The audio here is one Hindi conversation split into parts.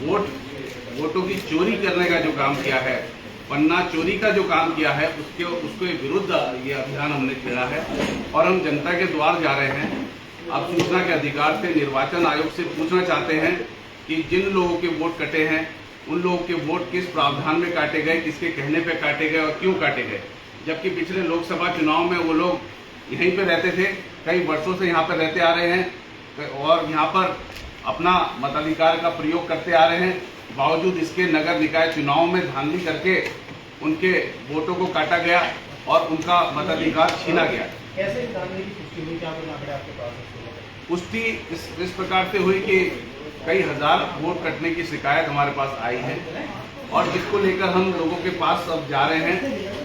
वोटों की चोरी करने का जो काम किया है, पन्ना चोरी का जो काम किया है, उसके विरुद्ध ये अभियान हमने छेड़ा है और हम जनता के द्वार जा रहे हैं। अब सूचना के अधिकार से निर्वाचन आयोग से पूछना चाहते हैं कि जिन लोगों के वोट कटे हैं उन लोगों के वोट किस प्रावधान में काटे गए, किसके कहने पे काटे गए और क्यों काटे गए। जबकि पिछले लोकसभा चुनाव में वो लोग यहीं पे रहते थे, कई वर्षों से यहाँ पर रहते आ रहे हैं और यहाँ पर अपना मताधिकार का प्रयोग करते आ रहे हैं। बावजूद इसके नगर निकाय चुनाव में धांधली करके उनके वोटों को काटा गया और उनका मताधिकार छीना गया। कैसे धांधली की पुष्टि हुई? क्या कोई आंकड़े आपके पास है? पुष्टि इस प्रकार से हुई कि कई हजार वोट कटने की शिकायत हमारे पास आई है और जिसको लेकर हम लोगों के पास अब जा रहे हैं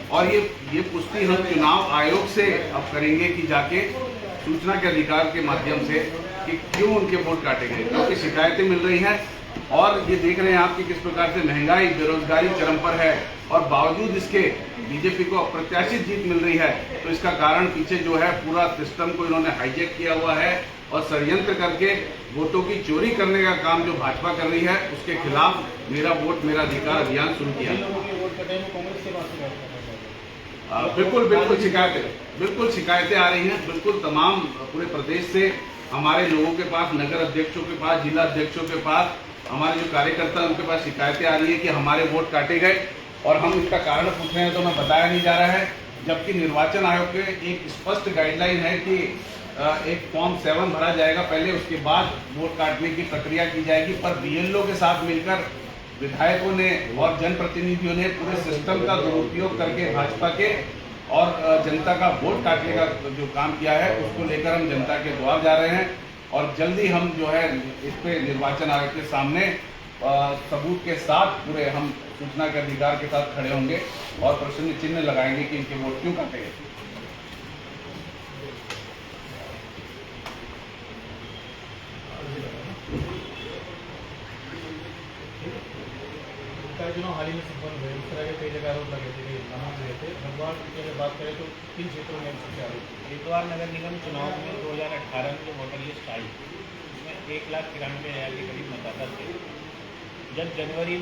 और ये पुष्टि हम चुनाव आयोग से अब करेंगे कि जाके सूचना के अधिकार के माध्यम से कि क्यों उनके वोट काटे गए, क्योंकि शिकायतें मिल रही हैं और ये देख रहे हैं आप कि किस प्रकार से महंगाई, बेरोजगारी चरम पर है और बावजूद इसके बीजेपी को अप्रत्याशित जीत मिल रही है। तो इसका कारण पीछे जो है पूरा सिस्टम को इन्होंने हाईजैक किया हुआ है और षड्यंत्र करके वोटों की चोरी करने का काम जो भाजपा कर रही है उसके खिलाफ मेरा वोट मेरा अधिकार अभियान शुरू किया। बिल्कुल शिकायतें आ रही हैं, बिल्कुल तमाम पूरे प्रदेश से हमारे लोगों के पास, नगर अध्यक्षों के पास, जिला अध्यक्षों के पास, हमारे जो कार्यकर्ता उनके पास शिकायतें आ रही है कि हमारे वोट काटे गए और हम इसका कारण पूछ रहे हैं तो हमें बताया नहीं जा रहा है। जबकि निर्वाचन आयोग के एक स्पष्ट गाइडलाइन है कि एक फॉर्म 7 भरा जाएगा पहले, उसके बाद वोट काटने की प्रक्रिया की जाएगी। पर बीएलओ के साथ मिलकर विधायकों ने और जनप्रतिनिधियों ने पूरे सिस्टम का दुरुपयोग करके भाजपा के और जनता का वोट काटने का जो काम किया है उसको लेकर हम जनता के द्वार जा रहे हैं और जल्दी हम जो है इस पे निर्वाचन आयोग के सामने सबूत के साथ पूरे हम सूचना के अधिकार के साथ खड़े होंगे और प्रश्न चिन्ह लगाएंगे कि इनके वोट क्यों काटे गए। चुनाव हाल ही में संपन्न हुए, इस तरह के कई जगह आरोप लगे थे, नाम हुए थे। भगवान की अगर बात करें तो किन क्षेत्रों में सबसे आरोप? हरिद्वार नगर निगम चुनाव में 2018 में जो वोटर लिस्ट आई उसमें 1,93,000 के करीब मतदाता थे। जब जनवरी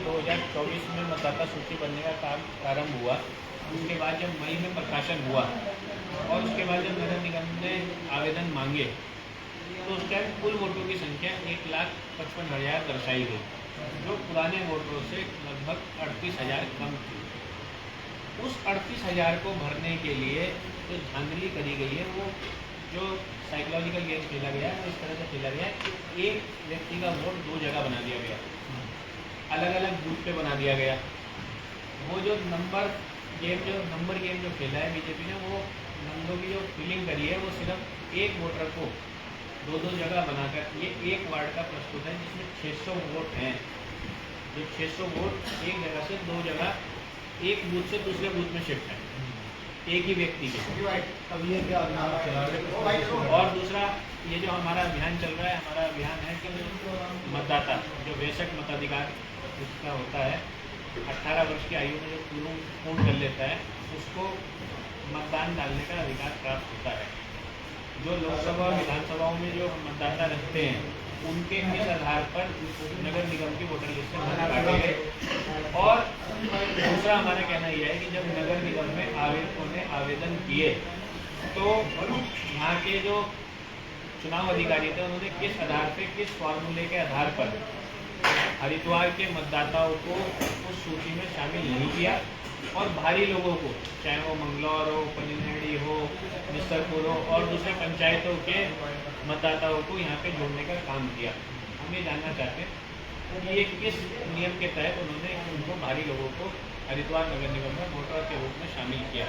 2024 में मतदाता सूची बनने का काम प्रारंभ हुआ, उसके बाद जब मई में प्रकाशन हुआ और उसके बाद जब नगर निगम ने आवेदन मांगे तो उस टाइम कुल वोटों की संख्या 1,55,000 दर्शाई गई, जो पुराने वोटरों से लगभग 38,000 कम थी। उस 38,000 को भरने के लिए जो धांधली करी गई है, वो जो साइकोलॉजिकल गेम खेला गया है, इस तरह से खेला गया है कि एक व्यक्ति का वोट 2 जगह बना दिया गया, अलग अलग बूथ पे बना दिया गया। वो जो नंबर गेम जो खेला है बीजेपी ने, वो नंबरों की जो फिलिंग करी है वो सिर्फ एक वोटर को 2 जगह बनाकर, ये एक वार्ड का प्रस्तुत है जिसमें 600 वोट हैं। जो 600 वोट एक जगह से 2 जगह, एक बूथ से दूसरे बूथ में शिफ्ट है एक ही व्यक्ति के। अब ये क्या और दूसरा, ये जो हमारा अभियान चल रहा है, हमारा अभियान है कि मतदाता जो बेशक मताधिकार उसका होता है, 18 वर्ष की आयु में जो पूर्ण कर लेता है उसको मतदान डालने का अधिकार प्राप्त होता है। जो लोकसभा और विधानसभाओं में जो मतदाता रखते हैं उनके किस आधार पर नगर निगम की वोटर लिस्ट में वोट काटे गए। और दूसरा हमारा कहना यह है कि जब नगर निगम में आवेदकों ने आवेदन किए तो यहाँ के जो चुनाव अधिकारी थे उन्होंने किस आधार पे, किस फॉर्मूले के आधार पर हरिद्वार के मतदाताओं को उस सूची में शामिल नहीं किया और बाहरी लोगों को, चाहे वो मंगलौर हो, पनिनेड़ी हो, निस्सरपुर हो और दूसरे पंचायतों के मतदाताओं को यहाँ पे जोड़ने का काम किया। हम ये जानना चाहते हैं कि ये किस नियम के तहत उन्होंने उनको बाहरी लोगों को हरिद्वार नगर निगम में वोटर के रूप में शामिल किया।